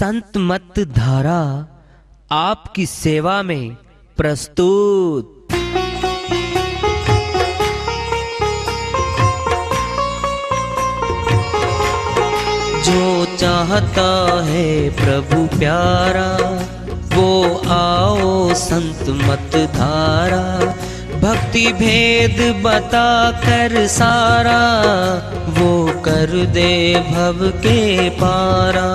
संत मत धारा आपकी सेवा में प्रस्तुत। जो चाहता है प्रभु प्यारा वो आओ संत मत धारा, भक्ति भेद बता कर सारा वो कर दे भव के पारा।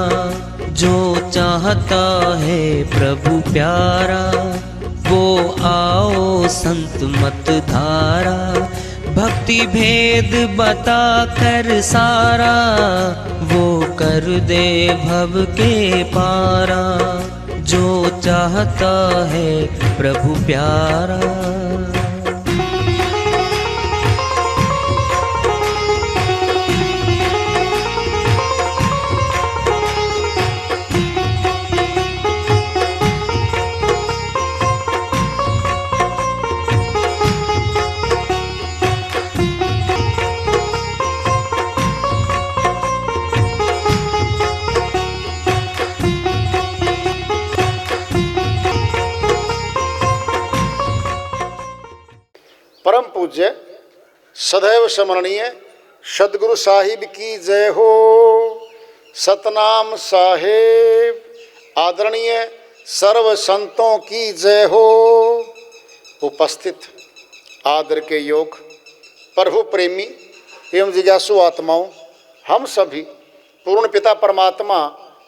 जो चाहता है प्रभु प्यारा वो आओ संत मत धारा, भक्ति भेद बता कर सारा वो कर दे भव के पारा। जो चाहता है प्रभु प्यारा। परम पूज्य सदैव स्मरणीय सदगुरु साहिब की जय हो। सतनाम साहेब आदरणीय सर्व संतों की जय हो। उपस्थित आदर के योग प्रभु प्रेमी एवं जिज्ञासु आत्माओं, हम सभी पूर्ण पिता परमात्मा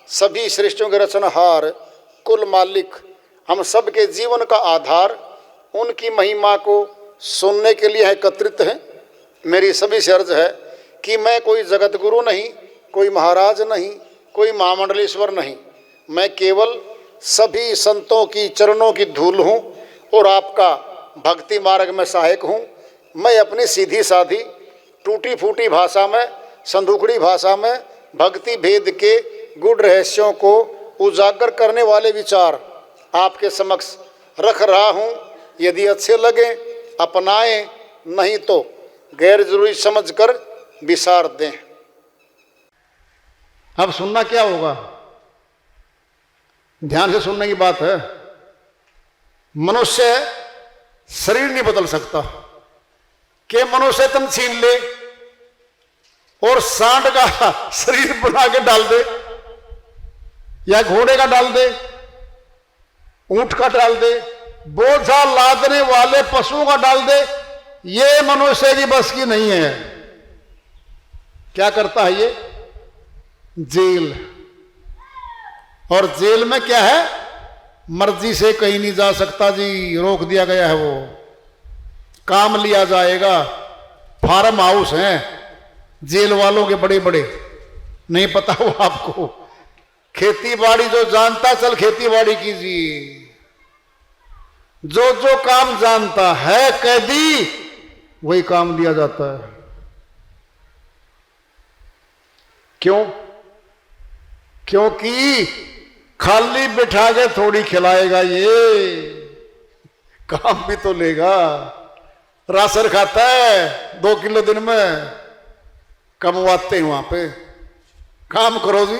सभी सृष्टियों के रचनहार कुल मालिक हम सब के जीवन का आधार उनकी महिमा को सुनने के लिए एकत्रित हैं। मेरी सभी से अर्ज है कि मैं कोई जगत गुरु नहीं, कोई महाराज नहीं, कोई महामंडलेश्वर नहीं, मैं केवल सभी संतों की चरणों की धूल हूँ और आपका भक्ति मार्ग में सहायक हूँ। मैं अपनी सीधी साधी टूटी फूटी भाषा में, संदूकड़ी भाषा में भक्ति भेद के गुड़ रहस्यों को उजागर करने वाले विचार आपके समक्ष रख रहा हूँ। यदि अच्छे लगे अपनाएं, नहीं तो गैर जरूरी समझकर विसार दें। अब सुनना क्या होगा, ध्यान से सुनने की बात है। मनुष्य शरीर नहीं बदल सकता कि मनुष्य तन छीन ले और सांड का शरीर बना के डाल दे, या घोड़े का डाल दे, ऊंट का डाल दे, बोझा लादने वाले पशुओं का डाल दे। ये मनुष्य की बस की नहीं है। क्या करता है ये? जेल। और जेल में क्या है? मर्जी से कहीं नहीं जा सकता जी, रोक दिया गया है। वो काम लिया जाएगा। फार्म हाउस हैं जेल वालों के बड़े बड़े, नहीं पता हो आपको? खेती बाड़ी जो जानता चल खेती बाड़ी कीजिए। जो जो काम जानता है कैदी वही काम दिया जाता है। क्यों? क्योंकि खाली बिठा के थोड़ी खिलाएगा, ये काम भी तो लेगा। राशन खाता है 2 किलो दिन में, कमवाते हैं वहां पे। काम करो जी,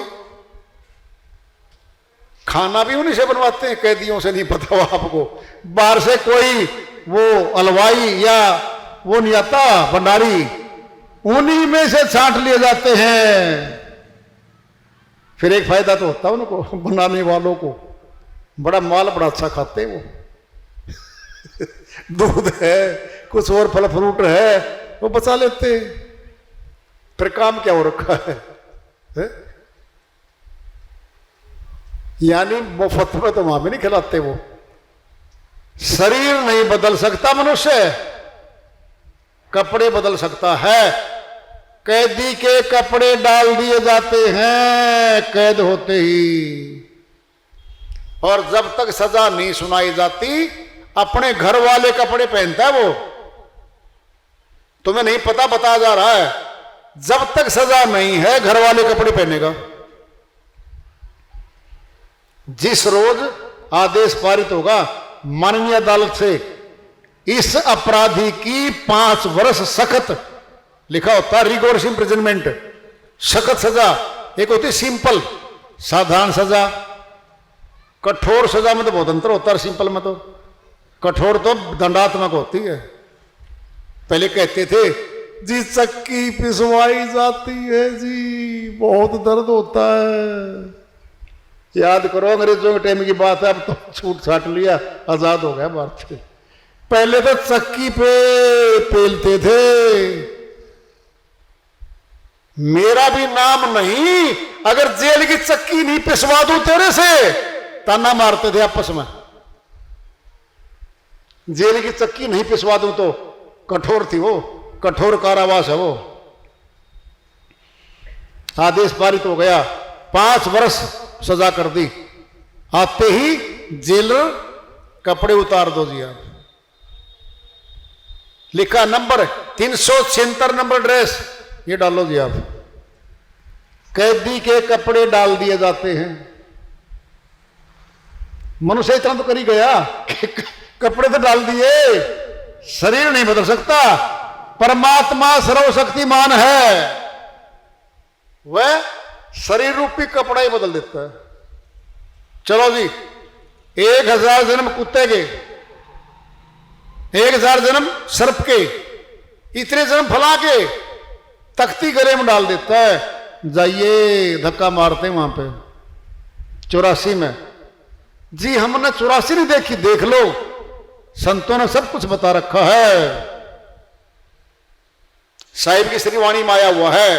खाना भी उन्हीं से बनवाते हैं, कैदियों से नहीं पता हो आपको। बाहर से कोई वो हलवाई या वो नहीं आता भंडारी, उन्हीं में से छांट लिए जाते हैं। फिर एक फायदा तो होता है उनको, बनाने वालों को, बड़ा माल बड़ा अच्छा खाते हैं वो। दूध है, कुछ और फल फ्रूट है, वो बचा लेते हैं। फिर काम क्या हो रखा है? यानी मुफ्त में तो वहां भी नहीं खिलाते वो। शरीर नहीं बदल सकता मनुष्य, कपड़े बदल सकता है। कैदी के कपड़े डाल दिए जाते हैं कैद होते ही, और जब तक सजा नहीं सुनाई जाती अपने घर वाले कपड़े पहनता है वो। तुम्हें नहीं पता, बताया जा रहा है, जब तक सजा नहीं है घर वाले कपड़े पहनेगा। जिस रोज आदेश पारित होगा माननीय अदालत से, इस अपराधी की 5 वर्ष सख्त, लिखा होता है रिगोर्स इम्प्रिजनमेंट, सख्त सजा। एक होती सिंपल, साधारण सजा, कठोर सजा में तो बहुत अंतर होता है, सिंपल में तो। कठोर तो दंडात्मक होती है। पहले कहते थे जी चक्की पिसवाई जाती है जी, बहुत दर्द होता है। याद करो अंग्रेजों के टाइम की बात है, अब तो छूट छाट लिया, आजाद हो गया भारत से। पहले तो चक्की पे पेलते थे। मेरा भी नाम नहीं, अगर जेल की चक्की नहीं पिसवा दूं तेरे से, ताना मारते थे आपस में। जेल की चक्की नहीं पिसवा दूं तो कठोर थी वो, कठोर कारावास है वो। आदेश पारित हो गया, 5 वर्ष सजा कर दी। आते ही जेलर कपड़े उतार दो जी आप। लिखा नंबर 376 नंबर ड्रेस, ये डालो जी आप। कैदी के कपड़े डाल दिए जाते हैं। मनुष्य इतना तो कर ही गया, कपड़े तो डाल दिए, शरीर नहीं बदल सकता। परमात्मा सर्वशक्तिमान है, वह शरीर रूपी कपड़ा ही बदल देता है। चलो जी, 1000 जन्म कुत्ते के, 1000 जन्म सर्प के, इतने जन्म फला के तख्ती गले में डाल देता है। जाइए धक्का मारते हैं वहां पे 84 में जी। हमने 84 नहीं देखी, देख लो, संतों ने सब कुछ बता रखा है। साहिब की श्रीवाणी में आया हुआ है,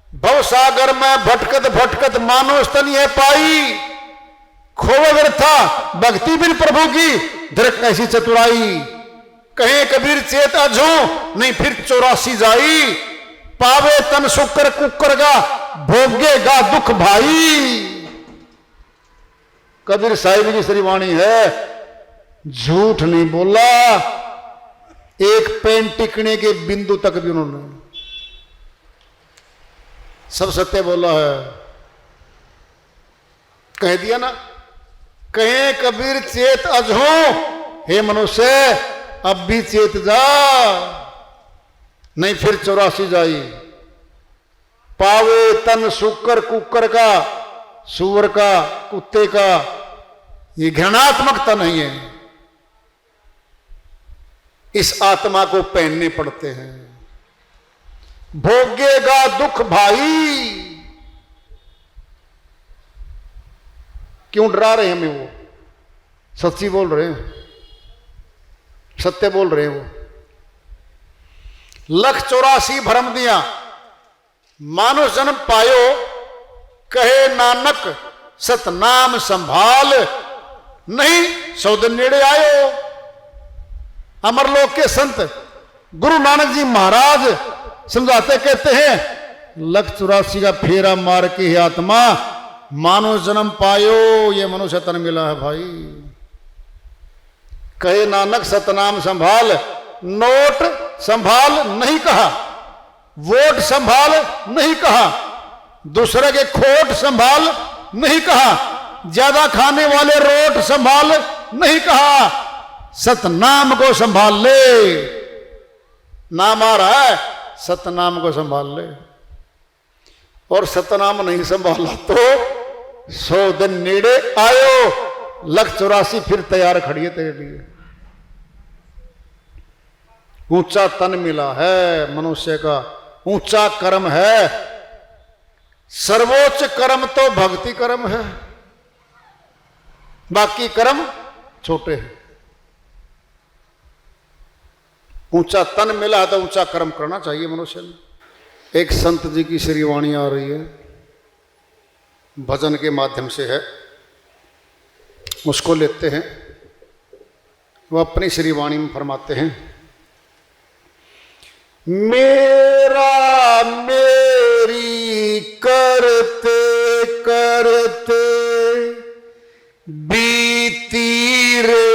भव सागर में भटकत भटकत मानो स्तन है पाई, खोवे था भक्ति बिन प्रभु की धरक ऐसी चतुराई। कहे कबीर चेत अजो नहीं फिर 84 जाई, पावे तन सुकर कुकर का भोगेगा दुख भाई। कबीर साहिब की श्रीवाणी है, झूठ नहीं बोला। एक पेन टिकने के बिंदु तक भी उन्होंने सब सत्य बोला है। कह दिया ना, कहे कबीर चेत अजो, हे मनुष्य अब भी चेत जा, नहीं फिर 84 जाई। पावे तन सुकर कुकर का, सुअर का, कुत्ते का, ये घृणात्मक तन नहीं है। इस आत्मा को पहनने पड़ते हैं। भोगेगा दुख भाई। क्यों डरा रहे हैं हमें वो? सच्ची बोल रहे हैं, सत्य बोल रहे हैं वो। 184 भरम दिया मानो जन्म पायो, कहे नानक सतनाम संभाल, नहीं 100 दिन नेड़े आयो। अमरलोक के संत गुरु नानक जी महाराज समझाते कहते हैं, 184 का फेरा मार के ही आत्मा मानो जन्म पायो, ये मनुष्य तन मिला है भाई। कहे नानक सतनाम संभाल, नोट संभाल नहीं कहा, वोट संभाल नहीं कहा, दूसरे के खोट संभाल नहीं कहा, ज्यादा खाने वाले रोट संभाल नहीं कहा, सतनाम को संभाल ले। नाम आ रहा है, सतनाम को संभाल ले। और सतनाम नहीं संभाला तो 100 दिन नेड़े आयो, 184 फिर तैयार खड़ी है तेरे लिए। ऊंचा तन मिला है मनुष्य का, ऊंचा कर्म है। सर्वोच्च कर्म तो भक्ति कर्म है, बाकी कर्म छोटे हैं। ऊंचा तन मिला है तो ऊंचा कर्म करना चाहिए मनुष्य ने। एक संत जी की श्रीवाणी आ रही है, भजन के माध्यम से है, उसको लेते हैं। वो अपनी श्रीवाणी में फरमाते हैं, मेरा मेरी करते करते बीती रे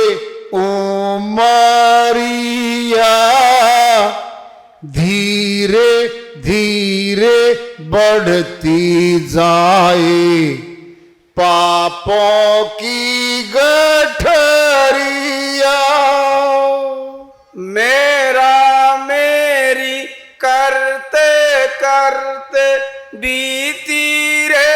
उमरिया, धीरे धीरे बढ़ती जाए पापों की गठरिया। मेरा मेरी करते करते बीती रे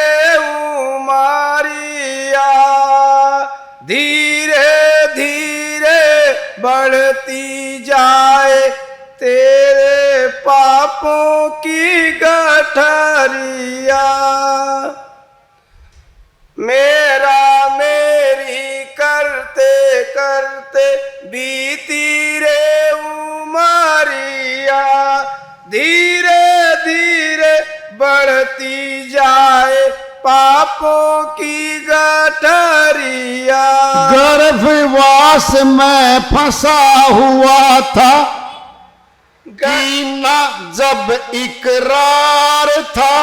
उमरिया। मेरा मेरी करते करते बीती रे उमरिया, धीरे धीरे बढ़ती जाए पापों की गठरिया। गर्भवास में फंसा हुआ था, कीना जब इकरार था।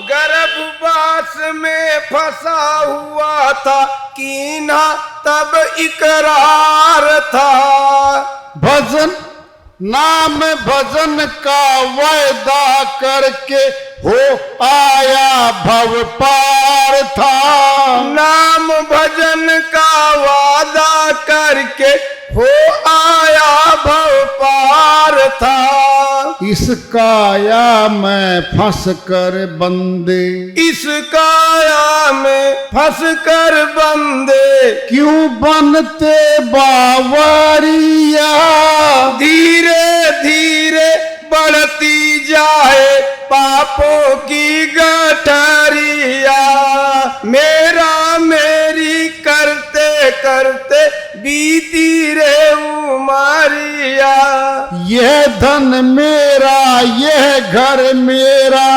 गर्भवास में फंसा हुआ था, कीना तब इकरार था। भजन नाम भजन का वायदा करके हो आया भव पार था। नाम भजन का वादा करके हो आया भव पार था। इस काया में फंस कर बंदे, इस काया में फंस कर बंदे क्यों बनते बावरिया। धीरे धीरे बढ़ती जाए पापों की गठरिया। मेरा मेरी करते करते बीती रे उमरिया। यह धन मेरा यह घर मेरा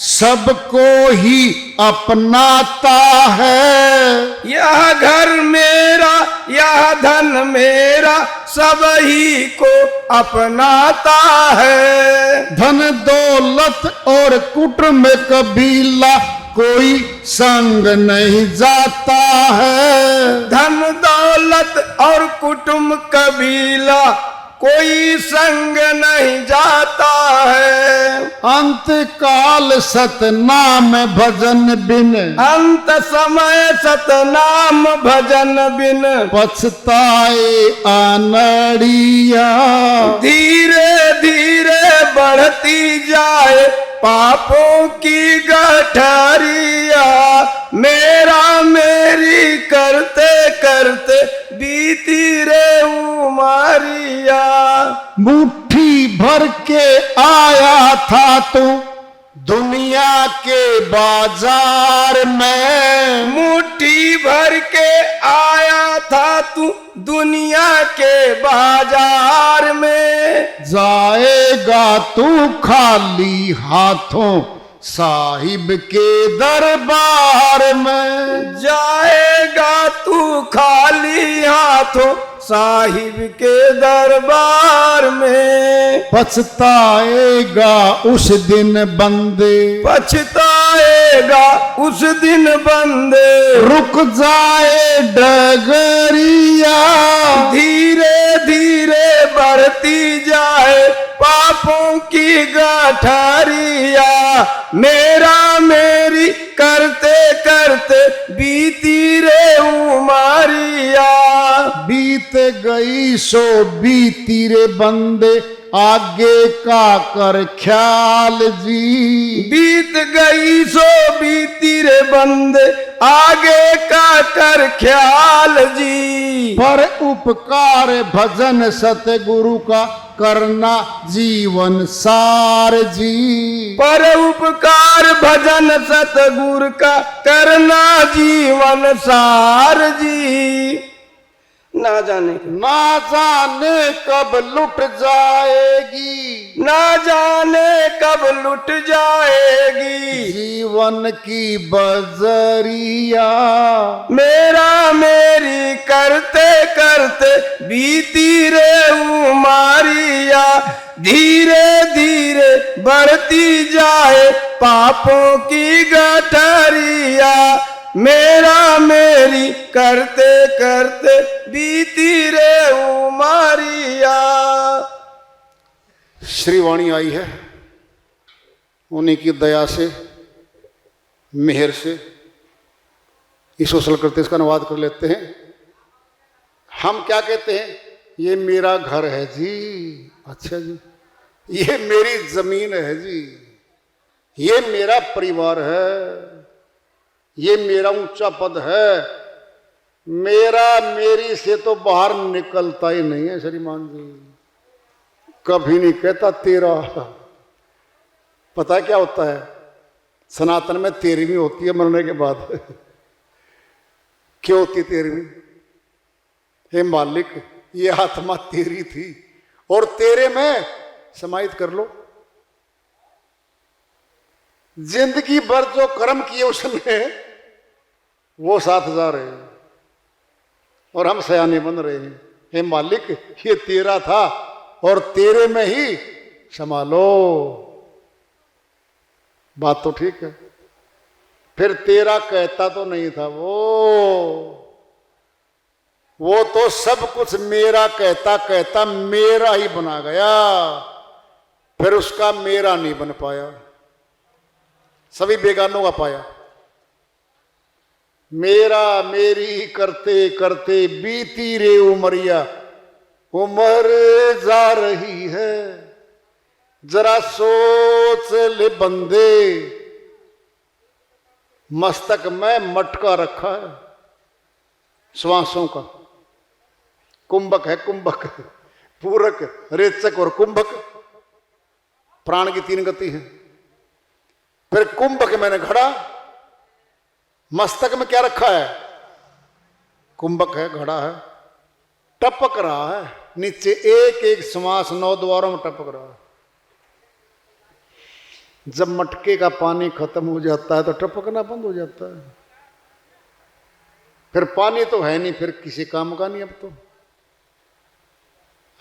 सबको ही अपनाता है। यह घर मेरा यह धन मेरा सब ही को अपनाता है। धन दौलत और कुटुंब कबीला कोई संग नहीं जाता है। धन दौलत और कुटुंब कबीला कोई संग नहीं जाता है। अंत काल सतनाम भजन बिन, अंत समय सतनाम भजन बिन पछताए आनड़िया। धीरे धीरे बढ़ती जाए पापों की गठरिया। मेरा मेरी करते करते बीती रे उमरिया। मुट्ठी भर के आया था तू दुनिया के बाजार में। मुट्ठी भर के आया था तू दुनिया के बाजार में। जाएगा तू खाली हाथों साहिब के दरबार में। जाएगा तू खाली हाथों साहिब के दरबार में। पछताएगा उस दिन बंदे, पछताएगा उस दिन बंदे। रुक जाए डगरिया। धीरे धीरे बढ़ती जाए पापों की गठरिया। मेरा मेरी करते करते बीती रे उमरिया। बीत गई सो बीती रे बंदे आगे का कर ख्याल जी। बीत गई सो बीती रे बंदे आगे का कर ख्याल जी। पर उपकार भजन सतगुरु का करना जीवन सार जी। पर उपकार भजन सतगुरु का करना जीवन सार जी। ना जाने कब लुट जाएगी, ना जाने कब लुट जाएगी जीवन की बजरिया। मेरा मेरी करते करते बीती रे उमरिया। धीरे धीरे बढ़ती जाए पापों की गठरिया। मेरा मेरी करते करते बीती रे उमरिया। श्रीवाणी आई है, उन्हीं की दया से मेहर से इस वसल करते इसका अनुवाद कर लेते हैं। हम क्या कहते हैं? ये मेरा घर है जी। अच्छा जी, ये मेरी जमीन है जी, ये मेरा परिवार है, ये मेरा ऊंचा पद है। मेरा मेरी से तो बाहर निकलता ही नहीं है श्रीमान जी। कभी नहीं कहता तेरा। पता है क्या होता है? सनातन में 13वीं होती है मरने के बाद। क्यों होती 13वीं? हे मालिक, ये आत्मा तेरी थी और तेरे में समाहित कर लो। जिंदगी भर जो कर्म किए उसने वो 7000 है और हम सयाने बन रहे हैं। हे मालिक, ये तेरा था और तेरे में ही संभालो। बात तो ठीक है। फिर तेरा कहता तो नहीं था वो तो सब कुछ मेरा कहता कहता मेरा ही बना गया, फिर उसका मेरा नहीं बन पाया, सभी बेगानों का पाया। मेरा मेरी करते करते बीती रे उमरिया, उम्र जा रही है, जरा सोच ले बंदे, मस्तक में मटका रखा है श्वासों का। कुंभक है, कुंभक, पूरक, रेचक और कुंभक, प्राण की 3 गति है। फिर कुंभक मैंने घड़ा, मस्तक में क्या रखा है? कुंभक है, घड़ा है, टपक रहा है नीचे, एक एक श्वास 9 द्वारों में टपक रहा है। जब मटके का पानी खत्म हो जाता है तो टपकना बंद हो जाता है। फिर पानी तो है नहीं, फिर किसी काम का नहीं। अब तो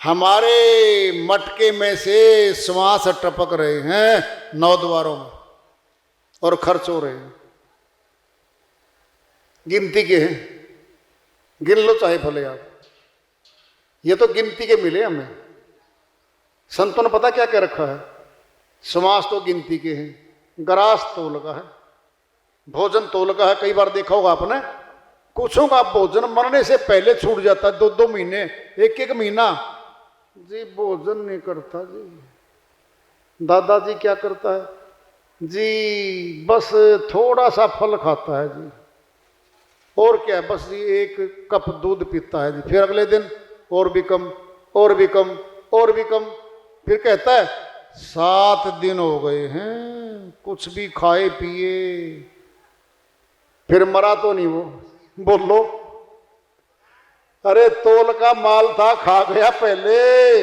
हमारे मटके में से श्वास टपक रहे हैं 9 द्वारों में और खर्च हो रहे हैं। गिनती के हैं, गिन लो चाहे भले आप। ये तो गिनती के मिले हमें। संतों ने पता क्या क्या रखा है? श्वास तो गिनती के हैं, ग्रास तोल का है, भोजन तोल का है। कई बार देखा होगा आपने, कुछों का भोजन मरने से पहले छूट जाता है, 2-2 महीने, 1-1 महीना जी भोजन नहीं करता जी। दादाजी क्या करता है जी? बस थोड़ा सा फल खाता है जी, और क्या है, बस जी 1 कप दूध पीता है जी। फिर अगले दिन और भी कम, और भी कम, और भी कम। फिर कहता है 7 दिन हो गए हैं कुछ भी खाए पिए। फिर मरा तो नहीं वो, बोलो। अरे तोल का माल था, खा गया पहले,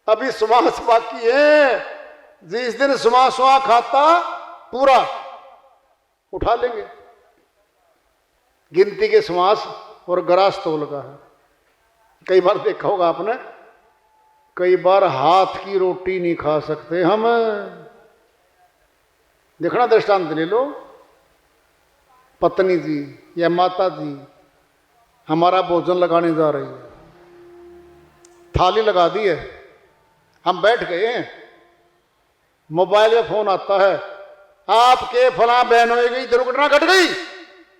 अभी श्वास बाकी है। जिस दिन श्वास खाता पूरा उठा लेंगे। गिनती के श्वास और ग्रास तोल का है। कई बार देखा होगा आपने, कई बार हाथ की रोटी नहीं खा सकते हम। देखना, दृष्टांत ले लो। पत्नी जी या माता जी हमारा भोजन लगाने जा रही है, थाली लगा दी है, हम बैठ गए हैं, मोबाइल में फोन आता है, आपके फला बहन हो गई, दुर्घटना घट गई,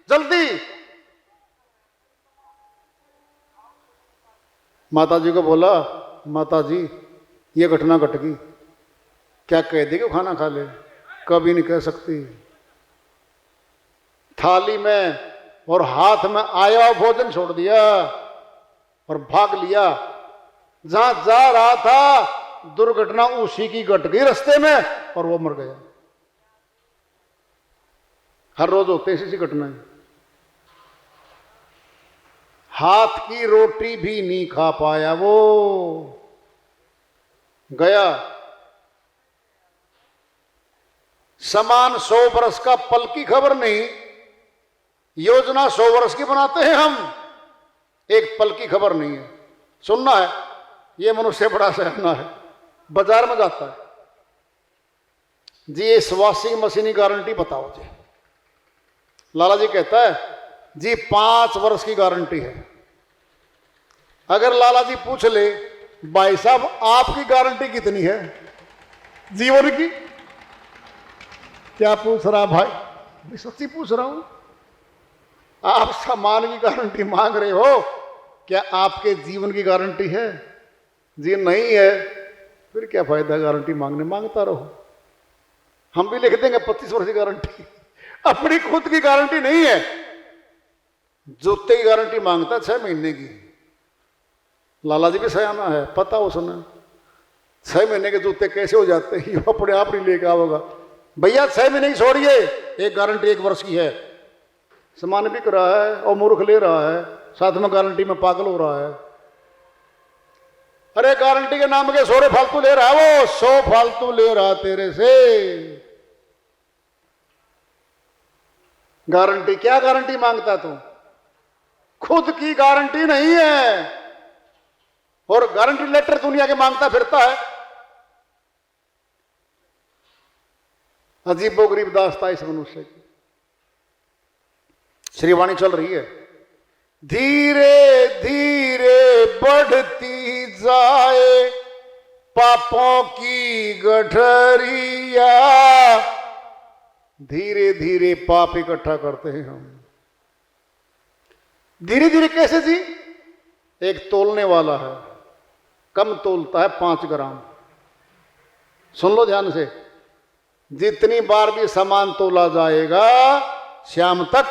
जल्दी। माता जी को बोला, माता जी ये घटना घट गई, क्या कह देगी खाना खा ले? कभी नहीं कह सकती। थाली में और हाथ में आया हुआ भोजन छोड़ दिया और भाग लिया। जहां जा रहा था दुर्घटना उसी की घट गई रास्ते में और वो मर गया। हर रोज होते ऐसी घटनाएं। हाथ की रोटी भी नहीं खा पाया, वो गया। समान 100 वर्ष का पल की खबर नहीं, योजना 100 वर्ष की बनाते हैं हम, एक पल की खबर नहीं है। सुनना है, ये मनुष्य बड़ा सहना है। बाजार में जाता है जी, ये वॉशिंग मशीन की गारंटी बताओ जी। लाला जी कहता है जी 5 वर्ष की गारंटी है। अगर लाला जी पूछ ले, भाई साहब आपकी गारंटी कितनी है जीवन की? क्या पूछ रहा भाई? मैं सच्ची पूछ रहा हूं। आप सामान की गारंटी मांग रहे हो, क्या आपके जीवन की गारंटी है? जी नहीं है। फिर क्या फायदा गारंटी मांगने? मांगता रहो, हम भी लिख देंगे 25 वर्ष की गारंटी। अपनी खुद की गारंटी नहीं है। जूते की गारंटी मांगता है 6 महीने की। लाला जी भी सयाना है, पता उसने 6 महीने के जूते कैसे हो जाते हैं, अपने आप नहीं लेके आओगा। भैया 6 महीने की छोड़िए, एक गारंटी 1 वर्ष की है। सामान बिक रहा है और मूर्ख ले रहा है, साथ में गारंटी में पागल हो रहा है। अरे गारंटी के नाम के 100 फालतू ले रहा है, वो 100 फालतू ले रहा तेरे से। गारंटी क्या गारंटी मांगता तू? खुद की गारंटी नहीं है और गारंटी लेटर दुनिया के मांगता फिरता है। अजीबोगरीब दास्ता इस मनुष्य की। श्रीवाणी चल रही है, धीरे धीरे बढ़ती जाए पापों की गठरिया। धीरे धीरे पाप इकट्ठा करते हैं हम। धीरे धीरे कैसे जी? एक तोलने वाला है, कम तोलता है 5 ग्राम। सुन लो ध्यान से, जितनी बार भी सामान तोला जाएगा शाम तक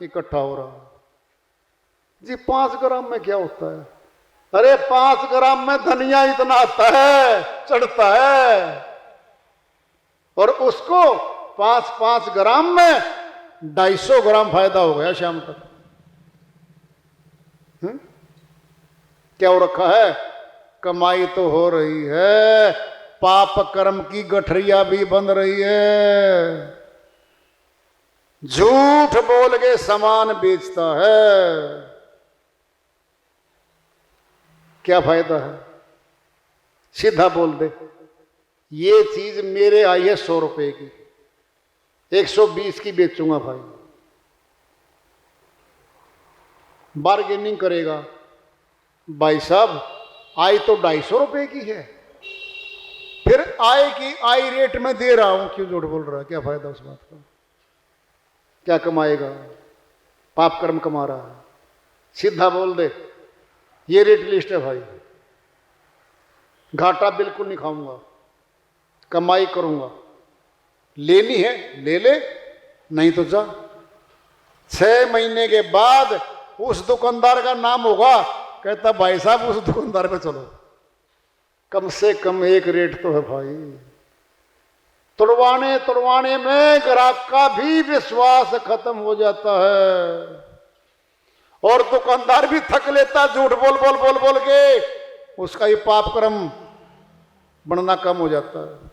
इकट्ठा हो रहा जी। 5 ग्राम में क्या होता है? अरे 5 ग्राम में धनिया इतना आता है, चढ़ता है, और उसको 5 ग्राम में 250 ग्राम फायदा हो गया शाम तक। क्या हो रखा है? कमाई तो हो रही है, पाप कर्म की गठरिया भी बन रही है। झूठ बोल के सामान बेचता है, क्या फायदा है? सीधा बोल दे, ये चीज मेरे आई है 100 रुपए की, 120 की बेचूंगा भाई। बार्गेनिंग करेगा, भाई साहब आई तो 250 रुपए की है, फिर आय की आई रेट में दे रहा हूं, क्यों झूठ बोल रहा है? क्या फायदा उस बात का? क्या कमाएगा? पाप कर्म कमा रहा है। सीधा बोल दे, ये रेट लिस्ट है भाई, घाटा बिल्कुल नहीं खाऊंगा, कमाई करूंगा। लेनी है ले ले, नहीं तो जा। 6 महीने के बाद उस दुकानदार का नाम होगा, कहता भाई साहब उस दुकानदार पे चलो, कम से कम एक रेट तो है भाई। तुड़वाने में ग्राहक का भी विश्वास खत्म हो जाता है और दुकानदार भी थक लेता, झूठ बोल के उसका ही पाप कर्म बनना कम हो जाता है।